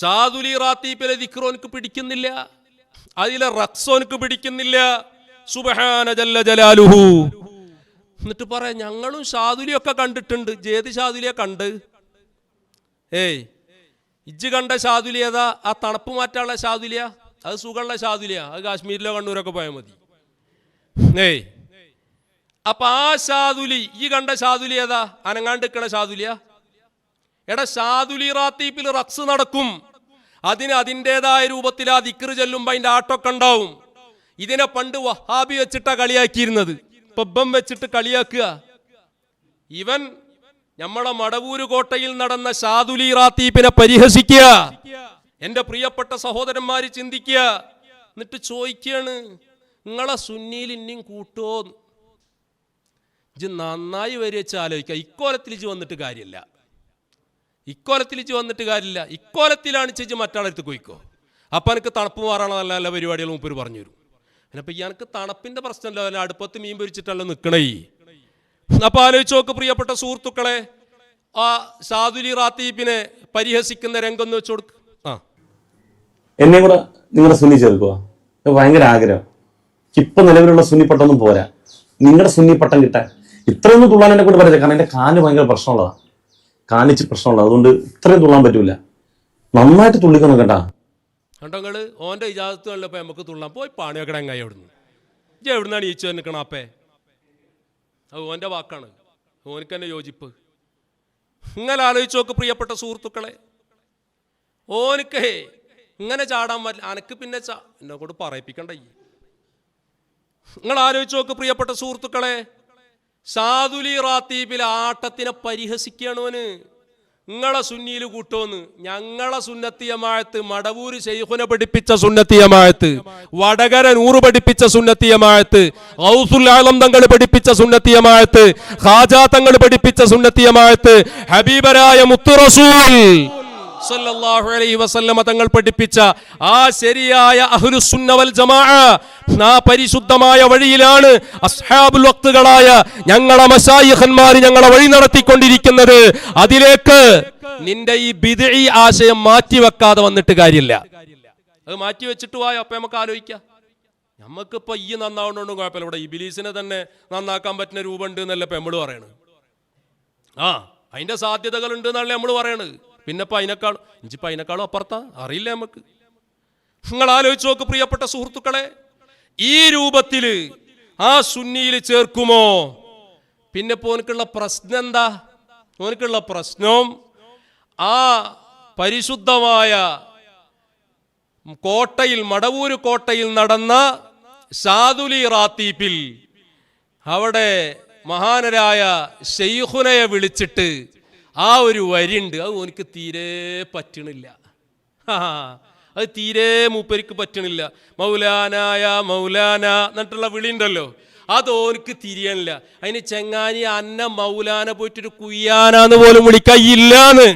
ഷാദുലി റാത്തീബിലെ ദിക്റോനക്ക് പിടിക്കുന്നില്ല, അതിലെ റക്സോനക്ക് പിടിക്കുന്നില്ല. സുബ്ഹാന ജല്ല ജലാലുഹു. എന്നിട്ട് പറയാം ഞങ്ങളും ഷാദുലിയൊക്കെ കണ്ടിട്ടുണ്ട്. ഏത് ഷാദുലിയെ കണ്ട്? ഇജ്ജ് കണ്ട ഷാദുലി ഏതാ? ആ തണുപ്പ് മാറ്റാനുള്ള ഷാദുലിയ? അത് സുഖമുള്ള ഷാദുലിയ? അത് കാശ്മീരിലോ കണ്ണൂരൊക്കെ പോയാൽ മതി. അപ്പൊ ആ ഷാദുലി, ഈ കണ്ട ഷാദുലി ഏതാ? അനങ്ങാണ്ട് നിൽക്കണ ഷാദുലിയ? എടാ ഷാദുലി റാത്തീബിൽ റക്സ് നടക്കും. അതിന് അതിൻ്റെതായ രൂപത്തിൽ ആ ദിക്ർ ചെല്ലുമ്പോൾ അതിൻ്റെ ആട്ടൊക്കെ ഉണ്ടാവും. ഇതിനെ പണ്ട് വഹാബി വെച്ചിട്ടാ കളിയാക്കിയിരുന്നത്, പബ്ബം വെച്ചിട്ട് കളിയാക്കുക. ഇവൻ നമ്മളെ മടവൂര് കോട്ടയിൽ നടന്ന ഷാദുലി റാത്തീബിനെ പരിഹസിക്കുക. എൻ്റെ പ്രിയപ്പെട്ട സഹോദരന്മാര് ചിന്തിക്കുക. എന്നിട്ട് ചോദിക്കുകയാണ്, നിങ്ങളെ സുന്നിയിൽ ഇനിയും കൂട്ടുമോന്ന്? ഇജ്ജ് നന്നായി വരി വെച്ച് ആലോചിക്കുക. ഇക്കോലത്തിൽ ഇജ്ജ് വന്നിട്ട് കാര്യമില്ല, ഇക്കോലത്തിലാണ് ചേച്ചി മറ്റാളടുത്ത് പോയിക്കോ. അപ്പം എനിക്ക് തണുപ്പ് മാറാനുള്ള നല്ല നല്ല പരിപാടികൾ മൂപ്പര് പറഞ്ഞു തരും. അപ്പം എനിക്ക് തണുപ്പിൻ്റെ പ്രശ്നമല്ല, അല്ല അടുപ്പത്ത് മീൻ പൊരിച്ചിട്ടല്ലോ നിൽക്കണേ. അപ്പം ആലോചിച്ച് നോക്ക് പ്രിയപ്പെട്ട സുഹൃത്തുക്കളെ, ആ ഷാദുലി റാത്തീബിനെ പരിഹസിക്കുന്ന രംഗം ഒന്ന് വെച്ച് കൊടുക്ക്. എന്നെ കൂടെ നിങ്ങളുടെ സുന്നി ചേർക്കുക, ഭയങ്കര ആഗ്രഹം. ഇപ്പൊ നിലവിലുള്ള സുന്നി പട്ടൊന്നും പോരാ, നിങ്ങളുടെ സുന്നി പട്ടം കിട്ടാൻ ഇത്രയൊന്നും തുള്ളാൻ എന്നെ കൊണ്ട് പറ്റില്ല. കാരണം എൻ്റെ കാല് ഭയങ്കര പ്രശ്നമുള്ളതാണ്, കാലിച്ച് പ്രശ്നമുള്ളത്, അതുകൊണ്ട് ഇത്രയും തുള്ളാൻ പറ്റൂല. നന്നായിട്ട് തുള്ളിക്കൊന്നും കേട്ടാ കണ്ടോങ്ങള്. ഓൻ്റെ ഇജാസത്ത് കണ്ടപ്പോൾ നമുക്ക് തുള്ളാൻ പോയി പാണിയൊക്കെ എങ്ങായി അവിടുന്ന്. ഇജ്ജ് എവിടുന്നാണ് ഈച്ചു നിൽക്കണം അപ്പേ? അത് ഓൻ്റെ വാക്കാണ്, ഓനക്ക് തന്നെ യോജിപ്പ്. ഇങ്ങനെ ആലോചിച്ച് നോക്ക് പ്രിയപ്പെട്ട സുഹൃത്തുക്കളെ. ഓനക്ക് ഇങ്ങനെ ചാടാൻ പറ്റില്ല, അനക്ക് പിന്നെ എന്നെ കൊണ്ട് പറയിപ്പിക്കണ്ട. നിങ്ങൾ ആലോചിച്ച് നോക്ക് പ്രിയപ്പെട്ട സുഹൃത്തുക്കളെ. ഷാദുലി റാത്തീബിലെ ആട്ടത്തിനെ പരിഹസിക്കുകയാണ് ഓന്. നിങ്ങളെ സുന്നിയിൽ കൂട്ടോന്ന്. ഞങ്ങളെ സുന്നത്തി ജമാഅത്ത്, മടവൂര് ശൈഖുനെ പഠിപ്പിച്ച സുന്നത്തി ജമാഅത്ത്, വടകര നൂറ് പഠിപ്പിച്ച സുന്നത്തി ജമാഅത്ത്, ഗൗസുൽ ആലം തങ്ങൾ പഠിപ്പിച്ച സുന്നത്തി ജമാഅത്ത്, ഖാജാ തങ്ങൾ പഠിപ്പിച്ച സുന്നത്തി ജമാഅത്ത്, ഹബീബരായ മുത്തു റസൂൽ സല്ലല്ലാഹു അലൈഹി വസല്ലമ തങ്ങൾ പഠിപ്പിച്ച ആ ശരിയായ അഹ്ലുസുന്ന വൽ ജമാഅ, ആ പരിശുദ്ധമായ വഴിയിലാണ് അസ്ഹാബുൽ വഖ്തുകളായ ഞങ്ങളെ മശായിഖന്മാർ ഞങ്ങളെ വഴി നടത്തിക്കൊണ്ടിരിക്കുന്നത്. അതിലേക്ക് നിന്റെ ഈ ബിദ്ഈ ആശയം മാറ്റിവെക്കാതെ വന്നിട്ട് കാര്യമില്ല. അത് മാറ്റി വെച്ചിട്ട് പോയോ അപ്പൊ നമുക്ക് ആലോചിക്കാം. നമുക്കിപ്പോ ഈ നന്നാവണോണ്ടും കുഴപ്പമില്ല, ഇവിടെ ഇബിലീസിനെ തന്നെ നന്നാക്കാൻ പറ്റുന്ന രൂപമുണ്ട് എന്നല്ലേ ഇപ്പൊ നമ്മൾ പറയണത്. അതിന്റെ സാധ്യതകൾ ഉണ്ട് എന്നല്ലേ നമ്മൾ പറയണത്. പിന്നെ അതിനേക്കാളും അപ്പുറത്താ അറിയില്ല നമുക്ക്. നിങ്ങൾ ആലോചിച്ച് നോക്ക് പ്രിയപ്പെട്ട സുഹൃത്തുക്കളെ. ഈ രൂപത്തിൽ ആ സുന്നിയിൽ ചേർക്കുമോ? പിന്നെ ഓനക്കുള്ള പ്രശ്നം എന്താ? ഓനക്കുള്ള പ്രശ്നം ആ പരിശുദ്ധമായ കോട്ടയിൽ, മടവൂര് കോട്ടയിൽ നടന്ന ഷാദുലി റാത്തീബിൽ അവിടെ മഹാനരായ ശൈഖുനയെ വിളിച്ചിട്ട് ആ ഒരു വരിണ്ട്, അത് ഓനിക്ക് തീരെ പറ്റണില്ല. അത് തീരെ മൂപ്പരിക്ക് പറ്റണില്ല. മൗലാനായ മൗലാന എന്നിട്ടുള്ള വിളി ഉണ്ടല്ലോ, അത് ഓനിക്ക് തിരിയണില്ല. അതിന് ചെങ്ങാനി അന്ന മൗലാന പോയിട്ടൊരു കുയ്യാനാന്ന് പോലും വിളിക്കയില്ലാന്ന്.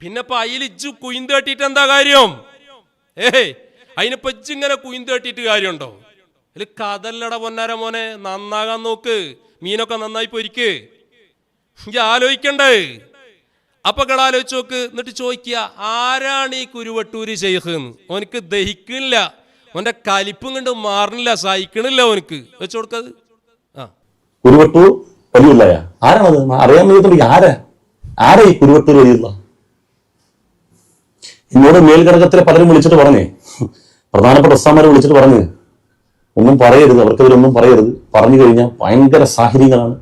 പിന്നെ ഇപ്പൊ അയിലിജ്ജു കുയിന്ത് കെട്ടിയിട്ട് എന്താ കാര്യം? അതിനിപ്പോ ഇജ്ജിങ്ങനെ കുയിന്ത് കെട്ടിയിട്ട് കാര്യമുണ്ടോ? അതിൽ കഥല്ലട പൊന്നാര മോനെ, നന്നാകാൻ നോക്ക്, മീനൊക്കെ നന്നായി പൊരിക്ക്. ആലോചിക്കണ്ടേ? അപ്പൊ ആലോചിച്ച് നോക്ക്. എന്നിട്ട് ചോദിക്കുക, ആരാണ് ഈ കുരുവട്ടൂര് ശൈഖ് എന്ന്? ഓനക്ക് ദഹിക്കണില്ല, ഓന്റെ കലിപ്പും കണ്ട് മാറണില്ല, സഹിക്കണില്ല ഓനക്ക്. വെച്ചു കൊടുക്കത്. കുരുവട്ടൂർ വലിയുള്ള ആരാണത് അറിയാൻ വേണ്ടി? ആരാ ഈ കുരുവട്ടൂർ വലിയുള്ള? എന്നോട് മേൽഘടകത്തിലെ പലരും വിളിച്ചിട്ട് പറഞ്ഞേ, പ്രധാനപ്പെട്ട ഉസ്താമാരെ വിളിച്ചിട്ട് പറഞ്ഞ് ഒന്നും പറയരുത്, അവർക്കെതിരൊന്നും പറയരുത്, പറഞ്ഞു കഴിഞ്ഞാൽ ഭയങ്കര സാഹചര്യങ്ങളാണ്.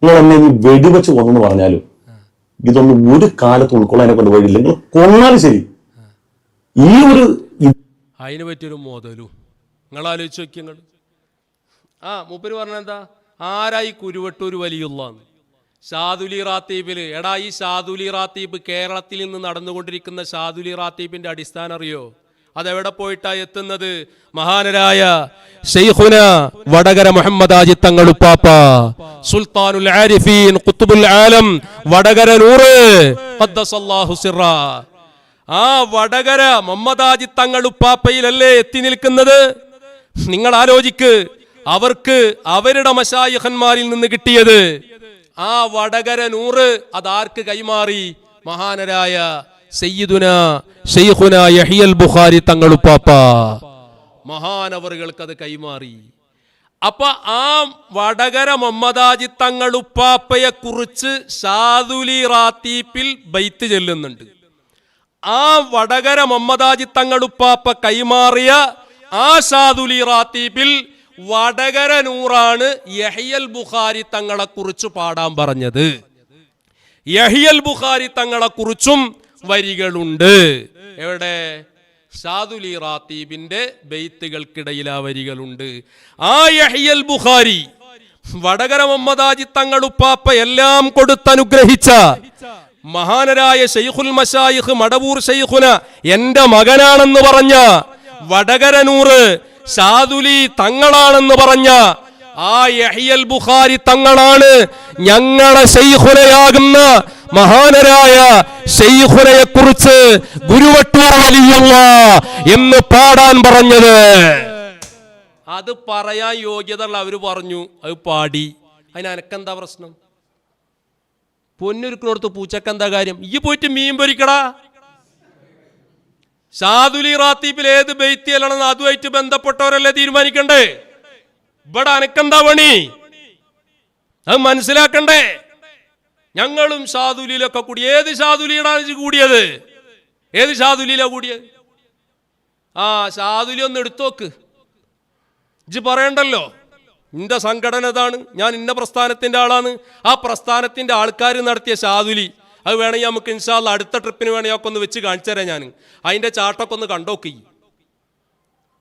നിങ്ങൾ എന്നെ ഈ വെടിവെച്ച് കൊന്നെന്ന് പറഞ്ഞാലും ഇതൊന്നും ഒരു കാലത്ത് ഉൾക്കൊള്ളാനെ കൊണ്ട് വഴിയില്ല. നിങ്ങൾ കൊന്നാലും ശരി. ഈ ഒരു അതിന് പറ്റിയൊരു മോതലും നിങ്ങൾ ആലോചിച്ച് നോക്കിയങ്ങൾ. മൂപ്പര് പറഞ്ഞെന്താ? ആരായി കുരുവട്ടൂർ വലിയുള്ളാന്ന്? ഷാദുലി റാത്തീബില്. എടാ, ഈ ഷാദുലി റാത്തീബ് കേരളത്തിൽ നിന്ന് നടന്നുകൊണ്ടിരിക്കുന്ന ഷാദുലി റാത്തീബിന്റെ അടിസ്ഥാനം അറിയോ? അതെവിടെ പോയിട്ടാ എത്തുന്നത്? മഹാനരായ ശൈഖുന വടകര മുഹമ്മദ് ആജി തങ്ങൾ ഉപ്പാപ്പ, സുൽത്താനുൽ ആരിഫീൻ ഖുത്ബുൽ ആലം വടകര നൂറ് ഖദ്ദസല്ലാഹു സിറ, ആ വടകര മുഹമ്മദ് ആജി തങ്ങൾ ഉപ്പാപ്പയിലല്ലേ എത്തി നിൽക്കുന്നത്? നിങ്ങൾ ആലോചിക്ക്. അവർക്ക് അവരുടെ മശായിഖന്മാരിൽ നിന്ന് കിട്ടിയത് ആ വടകര നൂറ് അതാർക്ക് കൈമാറി? മഹാനരായ സയ്യിദുന ശൈഖുന യഹ്യൽ ബുഖാരി തങ്ങളുപ്പാപ്പ മഹാനവറുകൾക്ക് അത് കൈമാറി. അപ്പൊ ആ വടകര മുഹമ്മദാജി തങ്ങളുപ്പാപ്പയെ കുറിച്ച് ഷാദുലി റാത്തീപ്പിൽ ബൈത്ത് ചെല്ലുന്നുണ്ട്. ആ വടകര മുഹമ്മദാജി തങ്ങളുപ്പാപ്പ കൈമാറിയ ആ ഷാദുലി റാത്തീപ്പിൽ വടകര നൂറാണ് യഹ്യൽ ബുഖാരി തങ്ങളെ കുറിച്ച് പാടാൻ പറഞ്ഞത്. യഹ്യൽ ബുഖാരി തങ്ങളെ കുറിച്ചും വരികളുണ്ട്. എവിടെ? ഷാദുലി റാത്തീബിന്റെ ബെയ്ത്തുകൾക്കിടയിൽ ആ വരികളുണ്ട്. ആ യഹ്യൽ ബുഖാരി വടകര മുഹമ്മദാജി തങ്ങളുപ്പാപ്പ എല്ലാം കൊടുത്തനുഗ്രഹിച്ച മഹാനരായ ശൈഖുൽ മശായിഖ് മടവൂർ ശൈഖുന എന്റെ മകനാണെന്ന് പറഞ്ഞ വടകര നൂറ് ഷാദുലി തങ്ങളാണെന്ന് പറഞ്ഞ ആ യഹ്യൽ ബുഖാരി തങ്ങളാണ് ഞങ്ങളെ ശൈഖുനയാകുന്ന മഹാനരായ ശൈഖുനയെ കുറിച്ച് ഗുരുവട്ടൂർ വലിയല്ലാഹ് എന്ന് പാടാൻ പറഞ്ഞത്. അത് പറയാൻ യോഗ്യത ഉള്ള അവര് പറഞ്ഞു, അത് പാടി. അതിന് എനക്കെന്താ പ്രശ്നം? പൊന്നുരുക്കിനോടത്ത് പൂച്ചക്കെന്താ കാര്യം? ഈ പോയിട്ട് മീൻ പൊരിക്കടാ. ഷാദുലി റാത്തീബിൽ ഏത് ബെയ്ത്ത് ചെല്ലണമെന്ന് അതുമായിട്ട് ബന്ധപ്പെട്ടവരല്ലേ തീരുമാനിക്കണ്ടേ? ഇവിടെ അനക്കെന്താ പണി? അത് മനസ്സിലാക്കണ്ടേ? ഞങ്ങളും ഷാദുലിയിലൊക്കെ കൂടി. ഏത് ഷാദുലിയാണ് കൂടിയത്? ഏത് ഷാദുലിയിലാ കൂടിയത്? ആ ഷാദുലി ഒന്ന് എടുത്തോക്ക്. ഇജ്ജ് പറയണ്ടല്ലോ നിന്റെ സംഘടന ഇതാണ്, ഞാൻ ഇന്ന പ്രസ്ഥാനത്തിന്റെ ആളാണ്, ആ പ്രസ്ഥാനത്തിന്റെ ആൾക്കാർ നടത്തിയ ഷാദുലി അത് വേണമെങ്കിൽ നമുക്ക് ഇൻഷാ അല്ലാഹ് അടുത്ത ട്രിപ്പിന് വേണമെങ്കിൽ ഒക്കെ ഒന്ന് വെച്ച് കാണിച്ചു തരാം. ഞാൻ അതിന്റെ ചാട്ടൊക്കെ ഒന്ന് കണ്ടോക്കി.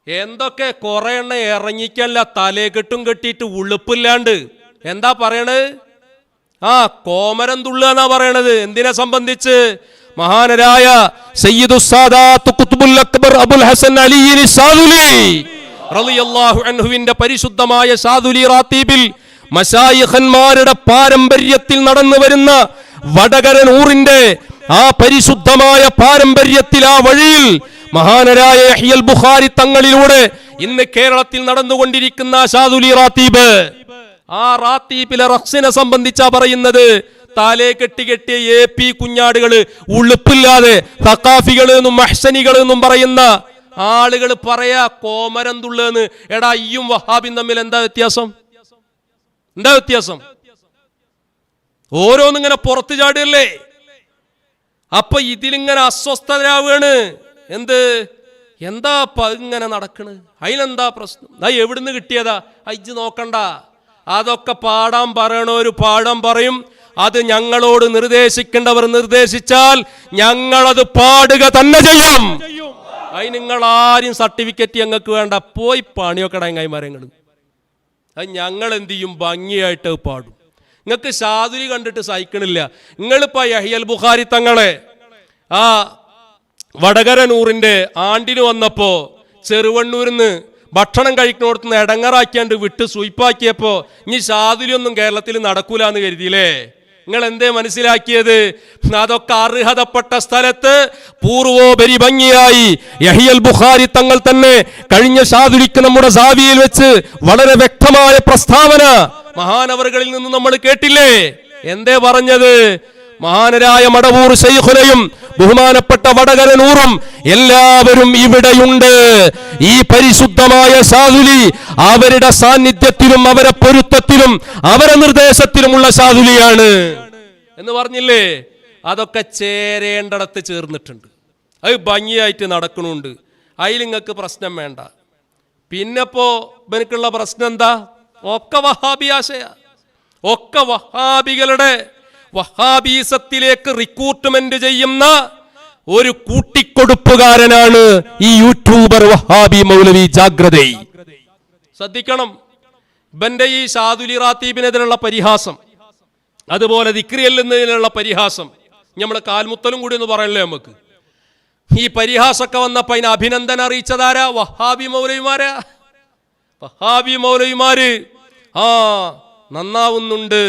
എന്തൊക്കെ കുറെ എണ്ണ ഇറങ്ങിക്കല്ല തലേകെട്ടും കെട്ടിയിട്ട് ഉളുപ്പില്ലാണ്ട് എന്താ പറയണത്? ആ കോമരം തുള്ളുക എന്നാ പറയണത്. എന്തിനെ സംബന്ധിച്ച്? മഹാനരായ സയ്യിദുസ് സാദാത്ത് ഖുത്ബുൽ അക്ബർ അബുൽ ഹസൻ അലി ഷാദുലി റളിയല്ലാഹു അൻഹുവിന്റെ പരിശുദ്ധമായ ഷാദുലി റാത്തീബിൽ മശായിഖന്മാരുടെ പാരമ്പര്യത്തിൽ നടന്നു വരുന്ന വടകര നൂറിന്റെ ആ പരിശുദ്ധമായ പാരമ്പര്യത്തിൽ ആ വഴിയിൽ മഹാനരായ യഹ്യൽ ബുഖാരി തങ്ങളിലൂടെ ഇന്ന് കേരളത്തിൽ നടന്നുകൊണ്ടിരിക്കുന്ന ഷാദുലി റാത്തീബ്, ആ റാത്തീബിലെ റഖ്സിനെ സംബന്ധിച്ചാ പറയുന്നത്. താലേ കെട്ടിയ AP കുഞ്ഞാടുകള്, ഉളുപ്പില്ലാതെ സഖാഫികള് എന്നും മഹ്സനികള് എന്നും പറയുന്ന ആളുകൾ പറയാ കോമരം തുള്ളെന്ന്. എടാ ഈയും വഹാബിയും തമ്മിൽ എന്താ വ്യത്യാസം? എന്താ വ്യത്യാസം? ഓരോന്നിങ്ങനെ പുറത്തു ചാടുകയല്ലേ. അപ്പൊ ഇതിലിങ്ങനെ അസ്വസ്ഥരാവുകയാണ്. എന്ത് എന്താ ഇങ്ങനെ നടക്കണ്? അതിനെന്താ പ്രശ്നം? അത് എവിടുന്ന് കിട്ടിയതാ? അയച്ച് നോക്കണ്ട. അതൊക്കെ പാടാൻ പറയണൊരു പാടാൻ പറയും. അത് ഞങ്ങളോട് നിർദ്ദേശിക്കേണ്ടവർ നിർദ്ദേശിച്ചാൽ ഞങ്ങളത് പാടുക തന്നെ ചെയ്യും. അത് നിങ്ങൾ ആരും സർട്ടിഫിക്കറ്റ് ഞങ്ങൾക്ക് വേണ്ട, പോയി പണിയൊക്കെ കൈമാരങ്ങൾ. അത് ഞങ്ങൾ എന്ത് ചെയ്യും? ഭംഗിയായിട്ട് പാടും. നിങ്ങൾക്ക് ഷാദുലി കണ്ടിട്ട് സഹിക്കണില്ല. നിങ്ങളിപ്പോ യഹ്യൽ ബുഖാരി തങ്ങളെ ആ വടകര നൂറിന്റെ ആണ്ടിന് വന്നപ്പോ ചെറുവണ്ണൂരിന്ന് ഭക്ഷണം കഴിക്കണോടത്തുനിന്ന് ഇടങ്ങറാക്കിയാണ്ട് വിട്ട് സ്വീപ്പാക്കിയപ്പോ ഇനി ഷാദുലി ഒന്നും കേരളത്തിൽ നടക്കൂല എന്ന് കരുതിയില്ലേ? നിങ്ങൾ എന്തേ മനസ്സിലാക്കിയത്? അതൊക്കെ അർഹതപ്പെട്ട സ്ഥലത്ത് പൂർവോപരി ഭംഗിയായി യഹ്യൽ ബുഖാരി തങ്ങൾ തന്നെ കഴിഞ്ഞ ഷാദുലിക്ക് നമ്മുടെ സാവിയിൽ വെച്ച് വളരെ വ്യക്തമായ പ്രസ്താവന മഹാനവറുകളിൽ നിന്ന് നമ്മൾ കേട്ടില്ലേ? എന്തേ പറഞ്ഞത്? മഹാനരായ മടവൂർ ശൈഖുനയും ബഹുമാനപ്പെട്ട വടകര നൂറും എല്ലാവരും ഇവിടെയുണ്ട്. ഈ പരിശുദ്ധമായ ഷാദുലി അവരുടെ സാന്നിധ്യത്തിലും അവരെ പൊരുത്തത്തിലും അവരെ നിർദ്ദേശത്തിലുമുള്ള ഷാദുലിയാണ് എന്ന് പറഞ്ഞില്ലേ? അതൊക്കെ ചേരേണ്ടടത്ത് ചേർന്നിട്ടുണ്ട്. അത് ഭംഗിയായിട്ട് നടക്കണുണ്ട്. അതിൽ നിങ്ങൾക്ക് പ്രശ്നം വേണ്ട. പിന്നെപ്പോ എനിക്കുള്ള പ്രശ്നം എന്താ? ഒക്കെ വഹാബി ആശയ, ഒക്കെ വഹാബികളുടെ വഹാബീസത്തിലേക്ക് റിക്രൂട്ട്മെന്റ് ചെയ്യുന്ന ഒരു കൂട്ടിക്കൊടുപ്പുകാരനാണ് ഈ യൂട്യൂബർ വഹാബി മൗലവി. ജാഗ്രത, ശ്രദ്ധിക്കണം. ഇവന്റെ ഈ ഷാദുലി റാത്തീബിനെതിരുള്ള പരിഹാസം, അതുപോലെ ദിക്റിയല്ലുന്നതിനുള്ള പരിഹാസം, നമ്മളെ കാൽമുത്തലും കൂടി ഒന്ന് പറയല്ലേ നമുക്ക്. ഈ പരിഹാസമൊക്കെ വന്നപ്പോ അതിന് അഭിനന്ദനം അറിയിച്ചതാരാ? വഹാബി മൗലവിമാരാ. വഹാബി മൗലവിമാര് നന്നാവുന്നുണ്ട്,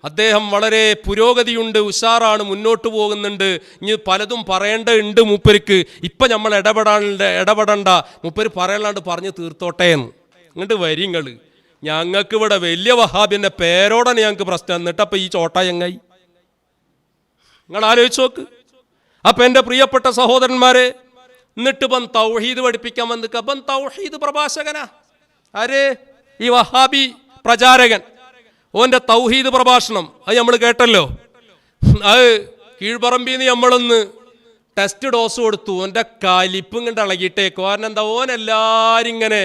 അദ്ദേഹം വളരെ പുരോഗതിയുണ്ട്, ഉഷാറാണ്, മുന്നോട്ട് പോകുന്നുണ്ട്, ഇനി പലതും പറയേണ്ടതുണ്ട് മൂപ്പർക്ക്, ഇപ്പൊ നമ്മൾ ഇടപെടണ്ട, മൂപ്പര് പറയലാണ്ട് പറഞ്ഞു തീർത്തോട്ടെ എന്ന്. ഇങ്ങോട്ട് വരിങ്ങള്, ഞങ്ങൾക്ക് ഇവിടെ വലിയ വഹാബിന്റെ പേരോടാണ് ഞങ്ങൾക്ക് പ്രശ്നം. എന്നിട്ടപ്പൊ ഈ ചോട്ട ചങ്ങായി നിങ്ങൾ ആലോചിച്ച് നോക്ക്. അപ്പൊ എൻ്റെ പ്രിയപ്പെട്ട സഹോദരന്മാരെ, എന്നിട്ട് ഇപ്പം തൗഹീദ് പഠിപ്പിക്കാൻ വന്നിക്ക. അപ്പം തൗഹീദ് പ്രഭാഷകനാ ആര്? ഈ വഹാബി പ്രചാരകൻ. ഓൻ്റെ തൗഹീദ് പ്രഭാഷണം അത് നമ്മൾ കേട്ടല്ലോ. അത് കീഴ്പറമ്പിന്ന് നമ്മളൊന്ന് ടെസ്റ്റ് ഡോസ് കൊടുത്തു. ഓൻ്റെ കലിപ്പും കണ്ട് ഇളകിയിട്ടേക്കോ. കാരണം എന്താ, ഓനെല്ലാവരും ഇങ്ങനെ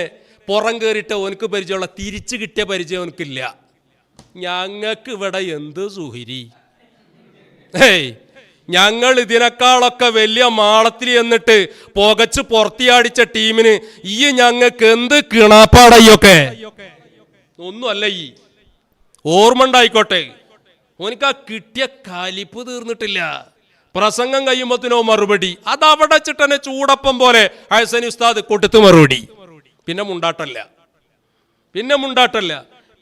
പുറം കയറിയിട്ട് ഓനക്ക് പരിചയമുള്ള തിരിച്ചു കിട്ടിയ പരിചയം ഓനക്കില്ല. ഞങ്ങൾക്ക് ഇവിടെ എന്ത് സുഹരി. ഹേയ്, ഞങ്ങൾ ഇതിനേക്കാളൊക്കെ വലിയ മാളത്തിൽ എന്നിട്ട് പുകച്ച് പുറത്തിയാടിച്ച ടീമിന് ഈ ഞങ്ങൾക്ക് എന്ത് കിണാപ്പാടയ്യൊക്കെ ഒന്നുമല്ല. ഈ ഓർമ്മ ഉണ്ടായിക്കോട്ടെ, ഓനിക്ക് ആ കിട്ടിയ കലിപ്പ് തീർന്നിട്ടില്ല. പ്രസംഗം കഴിയുമ്പോഴത്തിനോ മറുപടി, അതവിടെ വെച്ചിട്ടെന്നെ ചൂടപ്പം പോലെ ഹസനി ഉസ്താദ് കൊടുത്ത് മറുപടി. പിന്നെ മുണ്ടാട്ടല്ല.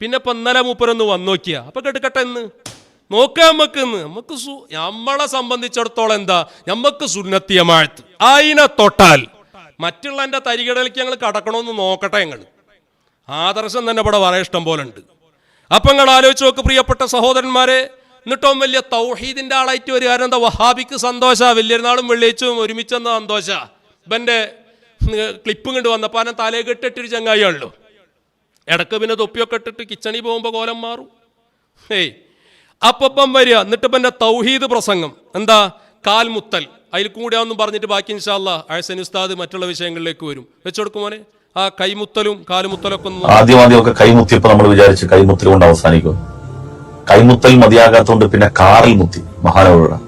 പിന്നെ ഇപ്പം ഇന്നലെ മൂപ്പരൊന്ന് വന്നു നോക്കിയ അപ്പൊ കെടുക്കട്ടെ എന്ന് നോക്കാം. നമുക്ക് നമ്മളെ സംബന്ധിച്ചിടത്തോളം എന്താ, നമുക്ക് സുന്നത്തി ജമാഅത്ത് അതിനെ തൊട്ടാൽ മറ്റുള്ള എൻ്റെ തരികടയിലേക്ക് ഞങ്ങൾ കടക്കണമെന്ന് നോക്കട്ടെ. ഞങ്ങൾ ആദർശം തന്നെ ഇവിടെ വളരെ ഇഷ്ടം പോലെ ഉണ്ട്. അപ്പം നിങ്ങൾ ആലോചിച്ച് നോക്ക് പ്രിയപ്പെട്ട സഹോദരന്മാരെ. എന്നിട്ടും വലിയ തൗഹീദിൻ്റെ ആളായിട്ട് ഒരു കാരണം എന്താ, വഹാബിക്ക് സന്തോഷ. വലിയൊരുനാളും വെള്ളിയാഴ്ചയും ഒരുമിച്ചെന്ന സന്തോഷ. ഇവൻ്റെ ക്ലിപ്പും കണ്ട് വന്നപ്പോൾ അവനെ തലയെ കെട്ടിട്ടൊരു ചങ്ങായിയാണല്ലോ. ഇടക്ക് പിന്നെ തൊപ്പിയൊക്കെ ഇട്ടിട്ട് കിച്ചണിൽ പോകുമ്പോൾ കോലം മാറും. ഏയ് അപ്പം വരിക. എന്നിട്ട് ഇപ്പം എൻ്റെ തൗഹീദ് പ്രസംഗം എന്താ, കാൽമുത്തൽ. അതിൽ കൂടിയാണെന്നും പറഞ്ഞിട്ട് ബാക്കി ഇൻഷാ അല്ലാഹ് ഹസനി ഉസ്താദ് മറ്റുള്ള വിഷയങ്ങളിലേക്ക് വരും. വെച്ചെടുക്കും മോനെ. ആ കൈമുത്തലും കാലുമുത്തലൊക്കെ ഒന്ന് ആദ്യമൊക്കെ കൈമുത്തിയപ്പോൾ നമ്മൾ വിചാരിച്ച് കൈമുത്തൽ കൊണ്ട് അവസാനിക്കും. കൈമുത്തൽ മതിയാകാത്തതുകൊണ്ട് പിന്നെ കാറിൽ മുത്തി. മഹാനവരുടെ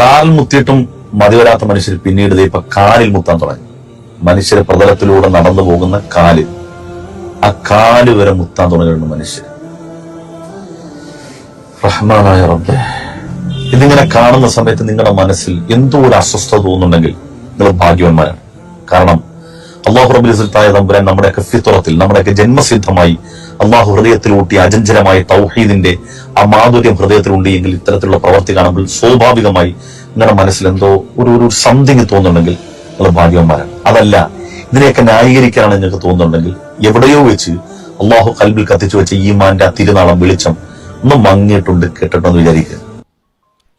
കാറിൽ മുത്തിയിട്ടും മതിവരാത്ത മനുഷ്യർ പിന്നീട് ഇപ്പൊ കാലിൽ മുത്താൻ തുടങ്ങി. മനുഷ്യരെ പ്രതലത്തിലൂടെ നടന്നു പോകുന്ന കാല്, ആ കാല് വരെ മുത്താൻ തുടങ്ങിയിട്ടുണ്ട് മനുഷ്യർ. റഹ്മാനായ റബ്ബേ, ഇതിങ്ങനെ കാണുന്ന സമയത്ത് നിങ്ങളുടെ മനസ്സിൽ എന്തോ ഒരു അസ്വസ്ഥത തോന്നുന്നുണ്ടെങ്കിൽ നിങ്ങൾ ഭാഗ്യവാന്മാരാണ്. കാരണം അള്ളാഹു റബ്ബുൽ ഇസ്സത്തായ തമ്പുരാൻ നമ്മുടെയൊക്കെ ഫിത്രത്തിൽ, നമ്മുടെയൊക്കെ ജന്മസിദ്ധമായി അള്ളാഹു ഹൃദയത്തിൽ ഊട്ടിയ അജഞ്ചലമായ തൗഹീദിന്റെ ആ മാധുര്യം ഹൃദയത്തിലുണ്ട് എങ്കിൽ ഇത്തരത്തിലുള്ള പ്രവർത്തി കാണുമ്പോൾ സ്വാഭാവികമായി നിങ്ങളുടെ മനസ്സിൽ എന്തോ ഒരു സംതിങ് തോന്നുന്നുണ്ടെങ്കിൽ നിങ്ങൾ ഭാഗ്യവാന്മാരാണ്. അതല്ല, ഇതിനെയൊക്കെ ന്യായീകരിക്കാനാണ് നിങ്ങൾക്ക് തോന്നുന്നുണ്ടെങ്കിൽ എവിടെയോ വെച്ച് അള്ളാഹു ഖൽബിൽ കത്തിച്ചു വെച്ച ഈമാന്റെ ആ തിരുനാളം വെളിച്ചം ഒന്ന് മങ്ങിയിട്ടുണ്ട്, കേട്ടിട്ടെന്ന് വിചാരിക്കുക.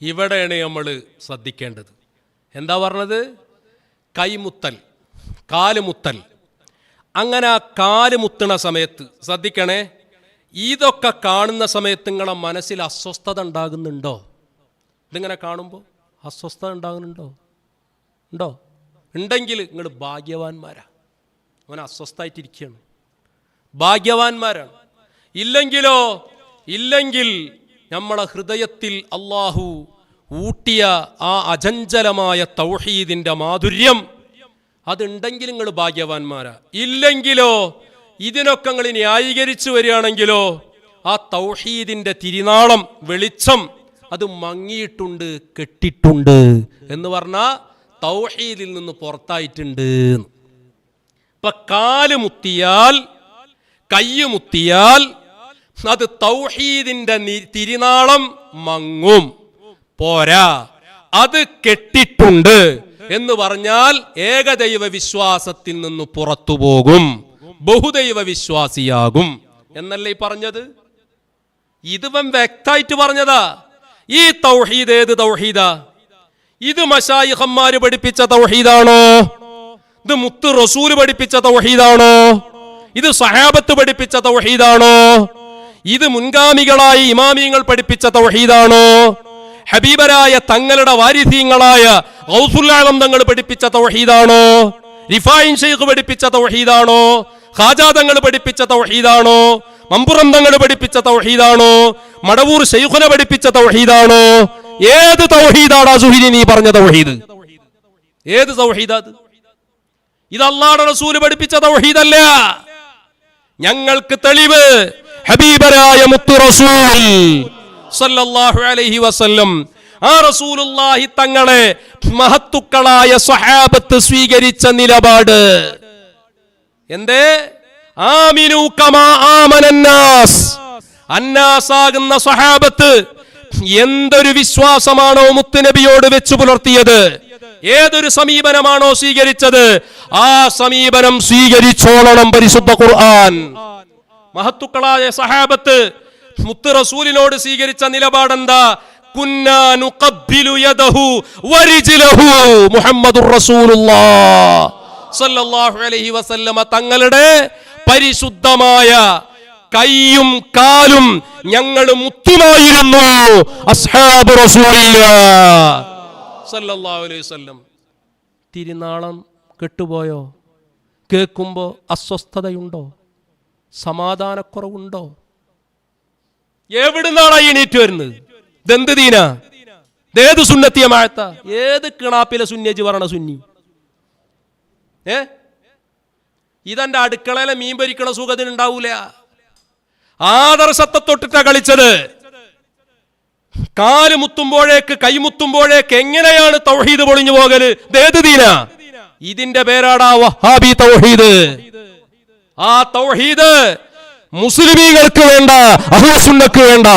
ഇവിടെയാണ് നമ്മൾ ശ്രദ്ധിക്കേണ്ടത്. എന്താ പറഞ്ഞത്? കൈമുത്തൽ, കാലുമുത്തൽ. അങ്ങനെ ആ കാലുമുത്തണ സമയത്ത് ശ്രദ്ധിക്കണേ, ഇതൊക്കെ കാണുന്ന സമയത്ത് നിങ്ങളുടെ മനസ്സിൽ അസ്വസ്ഥത ഉണ്ടാകുന്നുണ്ടോ? ഇതിങ്ങനെ കാണുമ്പോൾ അസ്വസ്ഥത ഉണ്ടാകുന്നുണ്ടോ? ഉണ്ടെങ്കിൽ നിങ്ങൾ ഭാഗ്യവാന്മാരാ. അവൻ അസ്വസ്ഥമായിട്ടിരിക്കുകയാണ്, ഭാഗ്യവാന്മാരാണ്. ഇല്ലെങ്കിൽ നമ്മളെ ഹൃദയത്തിൽ അള്ളാഹു ഊട്ടിയ ആ അചഞ്ചലമായ തൗഹീദിന്റെ മാധുര്യം അതുണ്ടെങ്കിൽ നിങ്ങൾ ഭാഗ്യവാന്മാരാ. ഇല്ലെങ്കിലോ, ഇതിനൊക്കെ നിങ്ങൾ ന്യായീകരിച്ചു വരികയാണെങ്കിലോ, ആ തൗഹീദിന്റെ തിരുനാളം വെളിച്ചം അത് മങ്ങിയിട്ടുണ്ട്, കെട്ടിട്ടുണ്ട് എന്ന് പറഞ്ഞാൽ തൗഹീദിൽ നിന്ന് പുറത്തായിട്ടുണ്ട്. ഇപ്പൊ കാല് മുത്തിയാൽ, കയ്യ് മുത്തിയാൽ അത് തൗഹീദിന്റെ തിരുനാളം മങ്ങും. പോരാ, അത് കെട്ടിട്ടുണ്ട് എന്ന് പറഞ്ഞാൽ ഏകദൈവ വിശ്വാസത്തിൽ നിന്ന് പുറത്തു പോകും, ബഹുദൈവ വിശ്വാസിയാകും എന്നല്ലേ ഈ പറഞ്ഞത്? ഇതിവൻ വ്യക്തമായിട്ട് പറഞ്ഞതാ. ഈ തൗഹീദ് ഏത് തൗഹീദാ? ഇത് മശായിഖന്മാര് പഠിപ്പിച്ച തൗഹീദാണോ? ഇത് മുത്ത് റസൂല് പഠിപ്പിച്ച തൗഹീദാണോ? ഇത് സഹാബത്ത് പഠിപ്പിച്ച തൗഹീദാണോ? ഇത് മുൻഗാമികളായ ഇമാമിയങ്ങൾ പഠിപ്പിച്ച തൗഹീദാണോ? ഹബീബരായ തങ്ങളുടെ വാരിഥീങ്ങളായ ഗൗസുൽ ആലം തങ്ങൾ പഠിപ്പിച്ച തൗഹീദാണോ? റിഫായിൻ ശൈഖ് പഠിപ്പിച്ച തൗഹീദാണോ? ഖാജാ തങ്ങൾ പഠിപ്പിച്ച തൗഹീദാണോ? മമ്പുറം തങ്ങൾ പഠിപ്പിച്ച തൗഹീദാണോ? മടവൂർ ശൈഖുന പഠിപ്പിച്ച തൗഹീദാണോ? ഏത് തൗഹീദാടാ സുഹരി നീ പറഞ്ഞ തൗഹീദ്? ഏത് തൗഹീദാത്? ഇത് അല്ലാഹുവിന്റെ റസൂൽ പഠിപ്പിച്ച തൗഹീദല്ല. ഞങ്ങൾക്ക് തെളിവ് ഹബീബരായ മുത്തു റസൂൽ സല്ലല്ലാഹു അലൈഹി വസല്ലം, ആ റസൂലുള്ളാഹി തങ്ങളെ മഹത്തുക്കളായ സ്വഹാബത്ത് സ്വീകരിച്ച നിലപാട് എന്തേ? ആമിനു കമാ ആമനന്നാസ്. അന്നാസാകുന്ന സ്വഹാബത്ത് എന്തൊരു വിശ്വാസമാണോ മുത്തുനബിയോട് വെച്ചു പുലർത്തിയത്, ഏതൊരു സമീപനമാണോ സ്വീകരിച്ചത്, ആ സമീപനം സ്വീകരിച്ചോളണം പരിശുദ്ധ ഖുർആൻ. മഹത്തുക്കളായ സഹാബത്ത് മുത്ത് റസൂലിനോട് സ്വീകരിച്ച നിലപാടെന്താ? കുന്നാ നുഖബ്ബിലു യദഹു വരിജ്ലഹു മുഹമ്മദുർ റസൂലുള്ളാഹ് സല്ലല്ലാഹു അലൈഹി വസല്ലമ തങ്ങളുടെ പരിശുദ്ധമായ കൈയും കാലും ഞങ്ങൾ മുത്തുമായിരുന്നു. അസ്ഹാബു റസൂലില്ലാഹ് സല്ലല്ലാഹു അലൈഹി വസല്ലം. തിരുനാളം കെട്ടുപോയോ? കേൾക്കുമ്പോ അസ്വസ്ഥതയുണ്ടോ? സമാധാനക്കുറവുണ്ടോ? എവിടുന്നാണ് എണീറ്റ് വരുന്നത്? ഇതെന്ത് ദീന? ഏത് സുന്നത്തിയമാഴത്ത? ഏത് കിണാപ്പിലെ സുന്നേജ് പറയണ സുന്നി? ഇതെന്റെ അടുക്കളയിലെ മീൻ പൊരിക്കണ സുഖത്തിന് ഉണ്ടാവൂല. ആദർശത്തെ തൊട്ടിട്ടാ കളിച്ചത്. കാല് മുത്തുമ്പോഴേക്ക് കൈമുത്തുമ്പോഴേക്ക് എങ്ങനെയാണ് തൗഹീദ് പൊളിഞ്ഞു പോകല്? ഏത് ദീന? ഇതിന്റെ പേരാടാ വഹാബി തൗഹീദ്. ആ തൗഹീദ് മുസ്ലിമീങ്ങൾക്ക് വേണ്ട, അഹ്ലുസുന്നക്ക് വേണ്ട.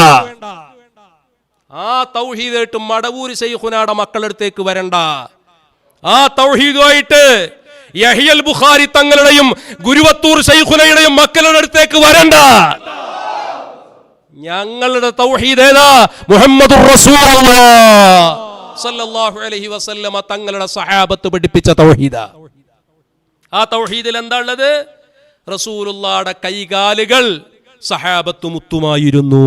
ആ തൗഹീദായിട്ട് മടവൂര് ശൈഖുനാടെ മക്കളടുത്തേക്ക് വരണ്ട. ആ തൗഹീദുമായിട്ട് യഹ്യൽ ബുഖാരി തങ്ങളുടെയും ഗുരുവത്തൂർ ശൈഖുനയുടെയും മക്കളുടെ അടുത്തേക്ക് വരണ്ട. ഞങ്ങളുടെ തൗഹീദ് ഏതാ? മുഹമ്മദുർ റസൂലുള്ളാഹ് സല്ലല്ലാഹു അലൈഹി വസല്ലമ തങ്ങളുടെ സഹാബത്ത് പഠിപ്പിച്ച തൗഹീദാ. ആ തൗഹീദിൽ എന്താ ഉള്ളത്? റസൂലുള്ളാഹിയുടെ കൈകാലുകൾ സഹാബത്ത് മുത്തുമായിരുന്നു.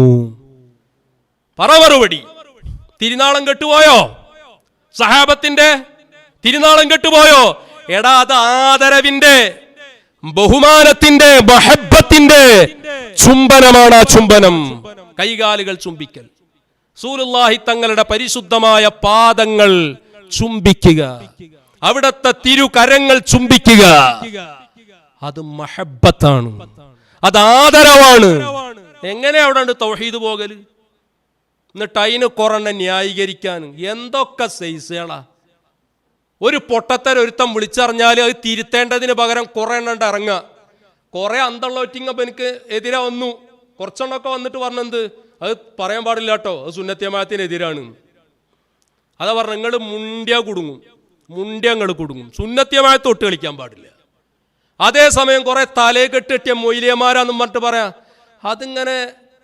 പറ മറുപടി. തിരുനാളം കെട്ടുപോയോ? സഹാബത്തിന്റെ തിരുനാളം കെട്ടുപോയോ? എടാ, അത് ആദരവിന്റെ, ബഹുമാനത്തിന്റെ, മഹബ്ബത്തിന്റെ ചുംബനമാണ്. ആ ചുംബനം, കൈകാലുകൾ ചുംബിക്കൽ. റസൂലുള്ളാഹി തങ്ങളുടെ പരിശുദ്ധമായ പാദങ്ങൾ ചുംബിക്കുക, അവിടത്തെ തിരുകരങ്ങൾ ചുംബിക്കുക, അത് മഹബ്ബത്താണ്, അത് ആദരവാണ്. എങ്ങനെ അവിടെ തൗഹീദ് പോകല്? എന്നിട്ട് അതിന് കുറഞ്ഞ ന്യായീകരിക്കാൻ എന്തൊക്കെ സൈസുകളാ. ഒരു പൊട്ടത്തര ഒരുത്തം വിളിച്ചറിഞ്ഞാൽ അത് തിരുത്തേണ്ടതിന് പകരം കുറെ എണ്ണ ഇറങ്ങുക. കുറെ അന്തള്ള ഒറ്റിങ്ങപ്പോ എനിക്ക് എതിരെ വന്നു, കുറച്ചെണ്ണൊക്കെ വന്നിട്ട് പറഞ്ഞെന്ത് അത് പറയാൻ പാടില്ല കേട്ടോ, അത് സുന്നത്യമായത്തിനെതിരാണ്. അതാ പറഞ്ഞ നിങ്ങൾ മുണ്ട്യ കുടുങ്ങും. സുന്നത്യമായ തൊട്ട് കളിക്കാൻ പാടില്ല. അതേസമയം കുറെ തലയെ കെട്ടിട്ടിയ മൊയ്ലിയമാരാന്നും പറഞ്ഞിട്ട് പറയാം. അതിങ്ങനെ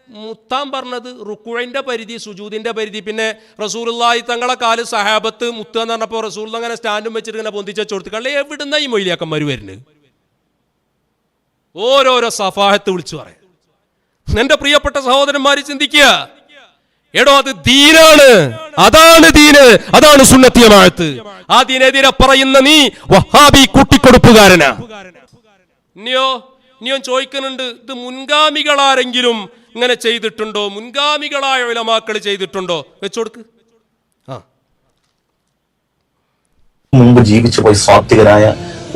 മുത്താൻ പറഞ്ഞത് റുക്കുഴിന്റെ പരിധി, സുജൂദിന്റെ പരിധി. പിന്നെ റസൂലുള്ളാഹി തങ്ങളെ കാല് സഹാബത്ത് മുത്തുക എന്ന് പറഞ്ഞപ്പോൾ റസൂൽ അങ്ങനെ സ്റ്റാൻഡും വെച്ചിട്ട് ഇങ്ങനെ പൊന്തിച്ച കൊടുത്തു. കള്ളി എവിടുന്ന ഈ മൊയ്ലിയാക്കന്മാർ വരുന്നത്? ഓരോരോ സഫാഹത്ത് വിളിച്ചു പറയാം. എന്റെ പ്രിയപ്പെട്ട സഹോദരന്മാര് ചിന്തിക്കുക, എടോ അത് ദീനാണ്, അതാണ് ദീന്, അതാണ് സുന്നത്തിയമാഴത്ത്. ആ ദീനെതിരെ പറയുന്ന നീ വഹാബി കൂട്ടിക്കൊടുപ്പുകാരനാ. ഇനിയോ ചോദിക്കുന്നുണ്ട്, ഇത് മുൻഗാമികളാരെങ്കിലും ഇങ്ങനെ ചെയ്തിട്ടുണ്ടോ? മുൻഗാമികളായ ഉലമാക്കൾ ചെയ്തിട്ടുണ്ടോ? വെച്ചോടുക്ക്. മുമ്പ് ജീവിച്ചു പോയി സ്വാത്വികരായ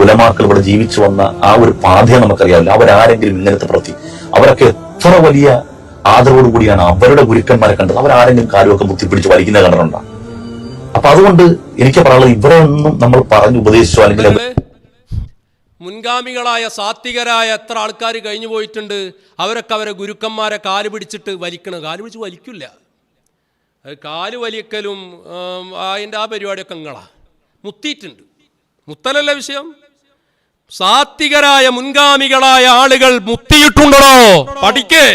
ഉലമാക്കൾ ഇവിടെ ജീവിച്ചു വന്ന ആ ഒരു പാതയെ നമുക്കറിയാവില്ല. അവരാരെങ്കിലും ഇങ്ങനത്തെ പ്രതി, അവരൊക്കെ എത്ര വലിയ ആദരവോട് കൂടിയാണ് അവരുടെ ഗുരുക്കന്മാരെ കണ്ടത്. അവരാരെങ്കിലും കാലുമൊക്കെ ബുദ്ധിപ്പിടിച്ച് വലിക്കുന്ന കണ്ടിട്ടുണ്ടോ? അപ്പൊ അതുകൊണ്ട് എനിക്ക് പറയാനുള്ളത്, ഇവിടെ ഒന്നും നമ്മൾ പറഞ്ഞു ഉപദേശിച്ചോ അല്ലെങ്കിൽ മുൻഗാമികളായ സാത്വികരായ എത്ര ആൾക്കാർ കഴിഞ്ഞു പോയിട്ടുണ്ട്. അവരൊക്കെ അവരെ ഗുരുക്കന്മാരെ കാല് പിടിച്ചിട്ട് വലിക്കണം. കാല് പിടിച്ച് വലിക്കില്ല. കാല് വലിക്കലും അതിൻ്റെ ആ പരിപാടിയൊക്കെ നിങ്ങളാ. മുത്തിയിട്ടുണ്ട്. മുത്തലല്ല വിഷയം. സാത്വികരായ മുൻഗാമികളായ ആളുകൾ മുത്തിയിട്ടുണ്ടോ? പഠിക്കേ.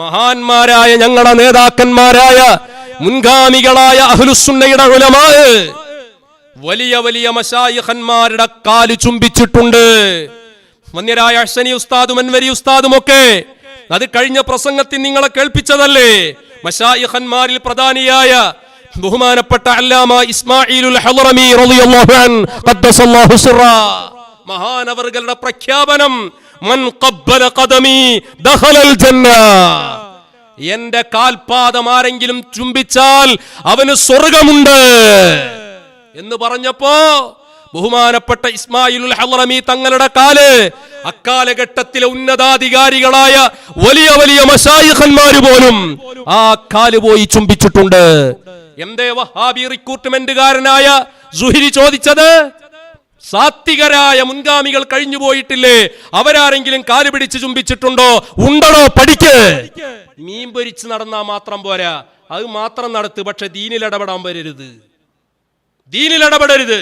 മഹാന്മാരായ ഞങ്ങളുടെ നേതാക്കന്മാരായ മുൻഗാമികളായ അഹ്ലുസുന്നയുടെ ഉലമാ വലിയ വലിയ മശായിഖന്മാരുടെ കാല് ചുംബിച്ചിട്ടുണ്ട്. വന്യരായ അഹ്സനി ഉസ്താദും അൻവരി ഉസ്താദും ഒക്കെ അത് കഴിഞ്ഞ പ്രസംഗത്തിൽ നിങ്ങളെ കേൾപ്പിച്ചതല്ലേ. മശായിഖന്മാരിൽ പ്രധാനിയായ ബഹുമാനപ്പെട്ട അല്ലാമ ഇസ്മാഈലുൽ ഹളറമി റളിയല്ലാഹു അൻഹു ഖദ്ദസല്ലാഹു സിറാ മഹാനവറുകളുടെ പ്രഖ്യാപനം, മൻ ഖബ്ബല ഖദമി ദഖലൽ ജന്ന. എന്റെ കാൽപാദം ആരെങ്കിലും ചുംബിച്ചാൽ അവന് സ്വർഗ്ഗമുണ്ട് എന്ന് പറഞ്ഞപ്പോ ബഹുമാനപ്പെട്ട ഇസ്മാഈലുൽ ഹളറമി തങ്ങളുടെ കാല് അക്കാലഘട്ടത്തിലെ ഉന്നതാധികാരികളായ വലിയ വലിയ മശായിഖന്മാര് പോലും ആ കാല് പോയി ചുംബിച്ചിട്ടുണ്ട്. എന്തേ വഹാബി റിക്രൂട്ട്മെന്റുകാരനായ സുഹരി ചോദിച്ചത്? സാത്വികരായ മുൻഗാമികൾ കഴിഞ്ഞു പോയിട്ടില്ലേ, അവരാരെങ്കിലും കാല് പിടിച്ച് ചുംബിച്ചിട്ടുണ്ടോ? ഉണ്ടോ? പഠിക്ക്. മീൻ പൊരിച്ച് നടന്നാ മാത്രം പോരാ, അത് മാത്രം നടത്ത്. പക്ഷെ ദീനിൽ ഇടപെടരുത്.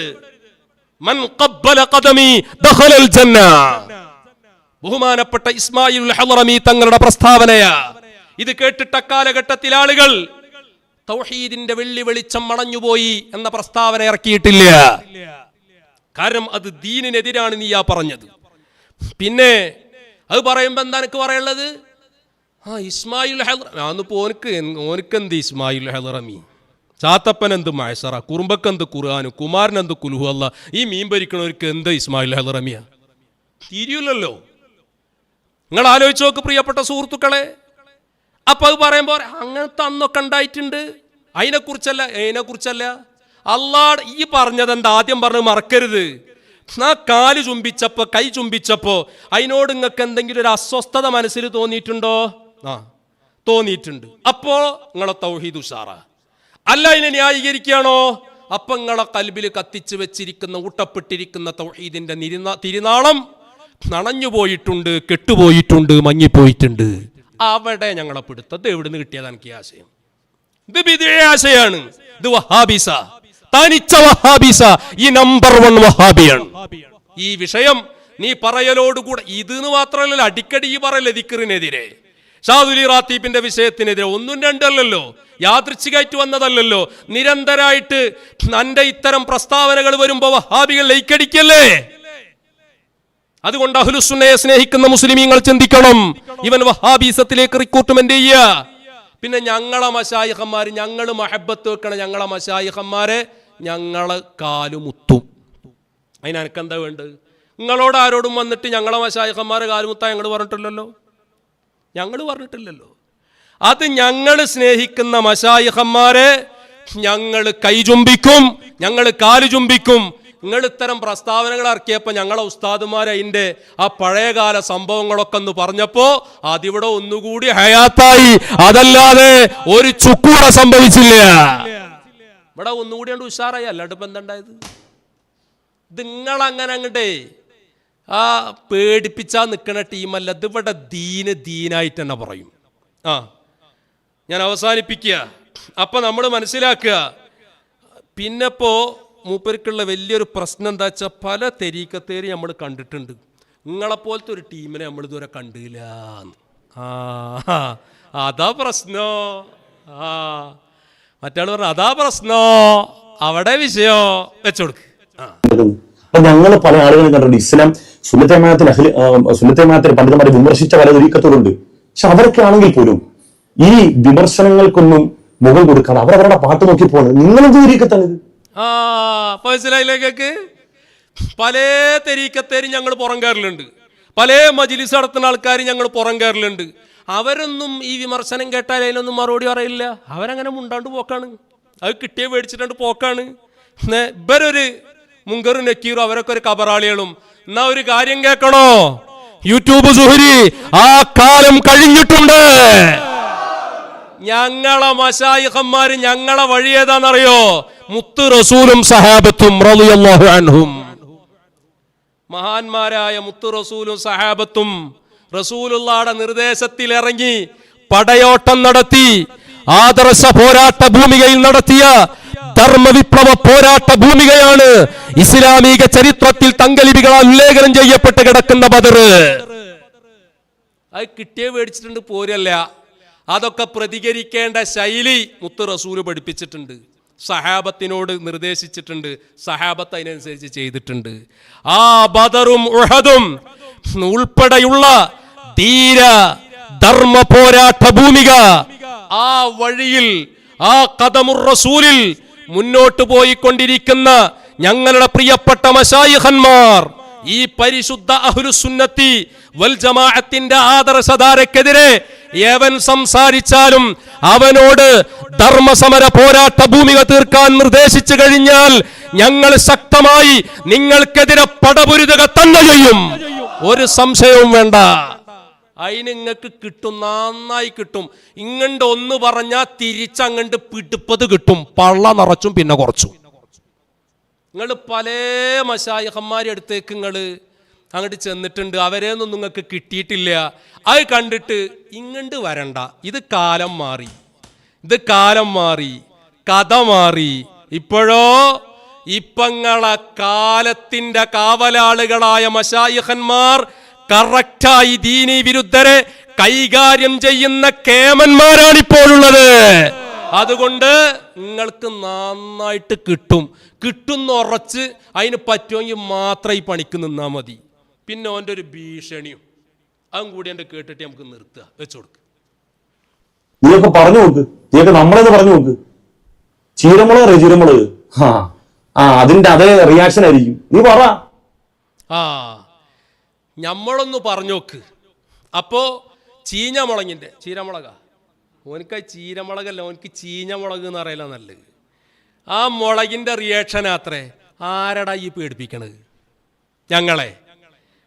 മൻ ഖബ്ബല ഖദമി ദഖലൽ ജന്ന. ബഹുമാനപ്പെട്ട ഇസ്മാഈലുൽ ഹളറമി തങ്ങളുടെ പ്രസ്താവനയാ. ഇത് കേട്ടിട്ട കാലഘട്ടത്തിൽ ആളുകൾ തൗഹീദിന്റെ വെള്ളി വെളിച്ചം മണഞ്ഞുപോയി എന്ന പ്രസ്താവന ഇറക്കിയിട്ടില്ല. കാരണം അത് ദീനിനെതിരാണ് നീയാ പറഞ്ഞത്. പിന്നെ അത് പറയുമ്പോ എന്താ എനിക്ക് പറയുള്ളത്? ഇസ്മായിൽ ഓനക്കെന്ത് ഇസ്മായിൽ ഹെലറമി, ചാത്തപ്പനെന്ത് മഴസറ, കുറുമ്പക്കെന്ത് ഖുർആാനും, കുമാരനെന്ത് കുലുഹു അല്ല, ഈ മീൻ ഭരിക്കണവർക്ക് എന്ത് ഇസ്മായിൽ ഹെലറമിയ? തിരിയില്ലല്ലോ. നിങ്ങൾ ആലോചിച്ച് നോക്ക് പ്രിയപ്പെട്ട സുഹൃത്തുക്കളെ. അപ്പൊ അത് പറയുമ്പോ അങ്ങനത്തെ അന്നൊക്കെ ഉണ്ടായിട്ടുണ്ട്, അതിനെക്കുറിച്ചല്ല. അള്ളാഹ് ഈ പറഞ്ഞത് എന്താ ആദ്യം പറഞ്ഞത് മറക്കരുത്. കാല് ചുംബിച്ചപ്പോ, കൈ ചുംബിച്ചപ്പോ അതിനോട് നിങ്ങൾക്ക് എന്തെങ്കിലും ഒരു അസ്വസ്ഥത മനസ്സിൽ തോന്നിയിട്ടുണ്ടോ? തോന്നിയിട്ടുണ്ട്. അപ്പോ നിങ്ങളെ തൗഹീദ് ഉഷാറ അല്ല, അതിനെ ന്യായീകരിക്കുകയാണോ? അപ്പൊ നിങ്ങളെ കൽബിൽ കത്തിച്ച് വെച്ചിരിക്കുന്ന ഊട്ടപ്പെട്ടിരിക്കുന്ന തൗഹീദിന്റെ തിരുനാളം നനഞ്ഞു പോയിട്ടുണ്ട്, കെട്ടുപോയിട്ടുണ്ട്, മങ്ങിപ്പോയിട്ടുണ്ട്. അവിടെ ഞങ്ങളെ പിടുത്തത് എവിടുന്ന് കിട്ടിയതാണ് എനിക്ക് ആശയം. ഇത് ബിദ്അ ആശയാണ്. ഇത് വഹാബിസ, തനിച്ച വഹാബിസ, ഈ നമ്പർ 1 വഹാബിയാണ്. ഈ വിഷയം നീ പറയലോടുകൂടെ ഇതെന്ന് മാത്രമല്ലല്ലോ, അടിക്കടി ഈ പറയല്ലേ ദിക്റിനെതിരെ, ഷാദുലി റാത്തീബിന്റെ വിഷയത്തിനെതിരെ. 1 2 അല്ലല്ലോ, യാദൃച്ഛികമായിട്ട് വന്നതല്ലല്ലോ. നിരന്തരമായിട്ട് നിന്റെ ഇത്തരം പ്രസ്താവനകൾ വരുമ്പോ വഹാബികൾ ലൈക്കടിക്കല്ലേ? അതുകൊണ്ട് അഹ്ലുസുന്നയെ സ്നേഹിക്കുന്ന മുസ്ലിമീങ്ങൾ ചിന്തിക്കണം, ഇവൻ വഹാബീസത്തിലേക്ക് റിക്രൂട്ട്മെന്റ് ചെയ്യുക. പിന്നെ ഞങ്ങളെ മശായിഖന്മാർ, ഞങ്ങൾ മഹബത്ത് വെക്കണം, ഞങ്ങളെ മശായിഖന്മാരെ ഞങ്ങളെ കാലുമുത്തും. അതിന് എനിക്കെന്താ വേണ്ടത്? നിങ്ങളോട് ആരോടും വന്നിട്ട് ഞങ്ങളെ മശായിഖന്മാരെ കാലുമുത്താൻ ഞങ്ങൾ പറഞ്ഞിട്ടില്ലല്ലോ. അത് ഞങ്ങൾ സ്നേഹിക്കുന്ന മശായിഖന്മാരെ ഞങ്ങൾ കൈ ചുംബിക്കും, ഞങ്ങൾ കാല് ചുംബിക്കും. നിങ്ങൾ ഇത്തരം പ്രസ്താവനകൾ ഇറക്കിയപ്പോൾ ഞങ്ങളെ ഉസ്താദുമാർ അതിൻ്റെ ആ പഴയകാല സംഭവങ്ങളൊക്കെ ഒന്ന് പറഞ്ഞപ്പോൾ അതിവിടെ ഒന്നുകൂടി ഹയാത്തായി, അതല്ലാതെ ഒരു ചുക്കൂട സംഭവിച്ചില്ല. ഇവിടെ ഒന്നുകൂടി കൊണ്ട് ഉഷാറായി. അല്ലാണ്ട് ഇപ്പം എന്തുണ്ടായത്? ഇത് നിങ്ങളങ്ങനെ അങ്ങോട്ടേ പേടിപ്പിച്ചാൽ നിൽക്കുന്ന ടീമല്ല. ഇത് ഇവിടെ ദീനായിട്ട് തന്നെ പറയും. ഞാൻ അവസാനിപ്പിക്കുക. അപ്പം നമ്മൾ മനസ്സിലാക്കുക. പിന്നെപ്പോ മൂപ്പർക്കുള്ള വലിയൊരു പ്രശ്നം എന്താ വെച്ചാൽ, പല തെരീക്കത്തേരി നമ്മൾ കണ്ടിട്ടുണ്ട്, നിങ്ങളെപ്പോലത്തെ ഒരു ടീമിനെ നമ്മൾ ഇതുവരെ കണ്ടില്ല. അതാ പ്രശ്നോ? മറ്റാൾ പറഞ്ഞു അതാ പ്രശ്നോ, അവിടെ വിഷയോ വെച്ചോടുക്ക്. ഞങ്ങൾ പല ആളുകളും കണ്ടിട്ടുണ്ട്, ഇസ്ലാം സുന്നത്തെ പണ്ഡിതന്മാരെ വിമർശിച്ച പല തെരീക്കത്തോടുണ്ട്. പക്ഷെ അവരൊക്കെ ആണെങ്കിൽ പോലും ഈ വിമർശനങ്ങൾക്കൊന്നും മുഖം കൊടുക്കാതെ അവരവരുടെ പാട്ട് നോക്കി പോകുന്നത്. നിങ്ങളെന്ത് തെരീക്കത്താണിത്? മനസ്സിലായില്ലേക്ക് പല തെരീക്കത്തേരും ഞങ്ങൾ പുറം കയറലുണ്ട്, പല മജ്‌ലിസ് നടത്തുന്ന ആൾക്കാർ ഞങ്ങൾ പുറം കയറലുണ്ട്. അവരൊന്നും ഈ വിമർശനം കേട്ടാൽ അതിനൊന്നും മറുപടി പറയില്ല. അവരങ്ങനെ മുണ്ടാണ്ട് പോക്കാണ്, അത് കിട്ടിയ മേടിച്ചിട്ടാണ്ട് പോക്കാണ്. ഇവരൊരു മുങ്കറും നക്കീറും, അവരൊക്കെ ഒരു കബറാളികളും. എന്നാ ഒരു കാര്യം കേൾക്കണോ യൂട്യൂബ് സുഹരി, ആ കാലം കഴിഞ്ഞിട്ടുണ്ട്. ഞങ്ങളെ മശായിഖന്മാര് ഞങ്ങളെ വഴി ഏതാണെന്നറിയോ? മുത്ത് റസൂലും സഹാബത്തും റളിയല്ലാഹു അൻഹും. മഹാന്മാരായ മുത്ത് റസൂലും സഹാബത്തും റസൂലുള്ളാഹിയുടെ നിർദ്ദേശത്തിൽ ഇറങ്ങി പടയോട്ടം നടത്തി, ആദർശ പോരാട്ട ഭൂമികയിൽ നടത്തിയ ധർമ്മവിപ്ലവ പോരാട്ട ഭൂമികയാണ് ഇസ്ലാമിക ചരിത്രത്തിൽ തങ്കലിപികളാൽ ഉല്ലേഖനം ചെയ്യപ്പെട്ട് കിടക്കുന്ന ബദർ. അത് കിട്ടിയ മേടിച്ചിട്ടുണ്ട് പോരല്ല, അതൊക്കെ പ്രതികരിക്കേണ്ട ശൈലി മുത്ത് റസൂല് പഠിപ്പിച്ചിട്ടുണ്ട്, സഹാബത്തിനോട് നിർദ്ദേശിച്ചിട്ടുണ്ട്, സഹാബത്ത് അതിനനുസരിച്ച് ചെയ്തിട്ടുണ്ട്. ആ ബദറും ഉഹദും ഉൾപ്പെടെയുള്ള ധീര ധർമ്മ പോരാട്ട ഭൂമിക, ആ വഴിയിൽ, ആ ഖദമുർ റസൂലിൽ മുന്നോട്ട് പോയിക്കൊണ്ടിരിക്കുന്ന ഞങ്ങളുടെ പ്രിയപ്പെട്ട മശായിഖന്മാർ ഈ പരിശുദ്ധ അഹ്ലുസുന്നത്തി വൽ ജമാഅത്തിന്റെ ആദർശധാരക്കെതിരെ ഏവൻ സംസാരിച്ചാലും അവനോട് ധർമ്മസമര പോരാട്ട ഭൂമിക തീർക്കാൻ നിർദ്ദേശിച്ചു കഴിഞ്ഞാൽ ഞങ്ങൾ ശക്തമായി നിങ്ങൾക്കെതിരെ പടപുരുതുക തന്നെ ചെയ്യും. ഒരു സംശയവും വേണ്ട. അതിന് നിങ്ങൾക്ക് കിട്ടും, നന്നായി കിട്ടും. ഇങ്ങണ്ട് ഒന്ന് പറഞ്ഞാൽ തിരിച്ചങ്ങണ്ട് പിടിപ്പത് കിട്ടും, പള്ള നിറച്ചും പിന്നെ കുറച്ചും. നിങ്ങൾ പല മശായിഖന്മാരുടെ അടുത്തേക്ക് നിങ്ങൾ അങ്ങോട്ട് ചെന്നിട്ടുണ്ട്, അവരെയൊന്നും നിങ്ങൾക്ക് കിട്ടിയിട്ടില്ല. അത് കണ്ടിട്ട് ഇങ്ങണ്ട് വരണ്ട, ഇത് കാലം മാറി, ഇത് കാലം മാറി, കഥ മാറി. ഇപ്പോഴോ ഇപ്പങ്ങളെ കാലത്തിന്റെ കാവലാളുകളായ മശായിഖന്മാർ കറക്റ്റായി ദീനി വിരുദ്ധരെ കൈകാര്യം ചെയ്യുന്ന കേമന്മാരാണ് ഇപ്പോഴുള്ളത്. അതുകൊണ്ട് നിങ്ങൾക്ക് നന്നായിട്ട് കിട്ടുന്ന ഉറച്ച് അതിന് പറ്റുമെങ്കിൽ മാത്രം ഈ പണിക്ക് നിന്നാൽ മതി. പിന്നെ ഓൻ്റെ ഒരു ഭീഷണിയും അതും കൂടി എൻ്റെ കേട്ടിട്ട് നമുക്ക് നിർത്തുക, വെച്ചു കൊടുക്കുക. നീയൊക്കെ പറഞ്ഞു നോക്ക്, നീയൊക്കെ നമ്മളെന്ന് പറഞ്ഞു നോക്ക്. ചീരമുളക് ചീരമുളക് അതിന്റെ അതേ റിയാക്ഷൻ ആയിരിക്കും. നീ പറ. ഞമ്മളൊന്ന് പറഞ്ഞു നോക്ക്. അപ്പോ ചീരമുളകാ ഓനിക്ക് ചീരമുളകല്ല, ഓനിക്ക് ചീഞ്ഞമുളക് എന്ന് പറയല നല്ലത്. ആ മുളകിന്റെ റിയാക്ഷൻ അത്രേ. ആരടാ ഈ പേടിപ്പിക്കണത്? ഞങ്ങളെ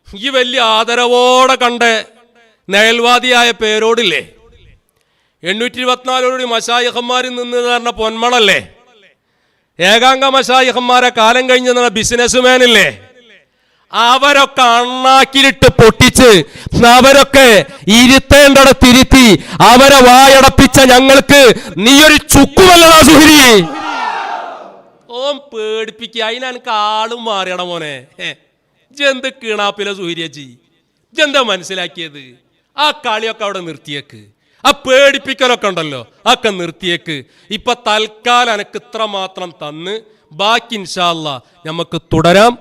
ഈ വലിയ ആദരവോടെ കണ്ട നയൽവാദിയായ പേരോടില്ലേ, 824 മശായിഖന്മാരിൽ നിന്ന് പറഞ്ഞ പൊന്മളല്ലേ, ഏകാംഗ മശായിഖന്മാരെ കാലം കഴിഞ്ഞ് നിന്ന ബിസിനസ്മാനില്ലേ, അവരൊക്കെ അണ്ണാക്കിലിട്ട് പൊട്ടിച്ച് അവരൊക്കെ ഇരുത്തേണ്ടടത്തിരുത്തി അവരെ വായടപ്പിച്ച ഞങ്ങൾക്ക് നീയൊരു ചുക്കുമല്ലടാ സുഹരി. ഓൻ പേടിപ്പിക്കുക. അതിനെനിക്ക് ആളും മാറിയട മോനെ. ജന്ത് കീണാപ്പിലെ സുഹരിയച്ചി, ജന്താ മനസ്സിലാക്കിയത്? ആ കളിയൊക്കെ അവിടെ നിർത്തിയേക്ക്. ആ പേടിപ്പിക്കലൊക്കെ ഉണ്ടല്ലോ അതൊക്കെ നിർത്തിയേക്ക്. ഇപ്പൊ തൽക്കാലം എനക്ക് ഇത്ര മാത്രം തന്ന് ബാക്കി ഇൻഷാ അല്ലാഹ് നമുക്ക് തുടരാം.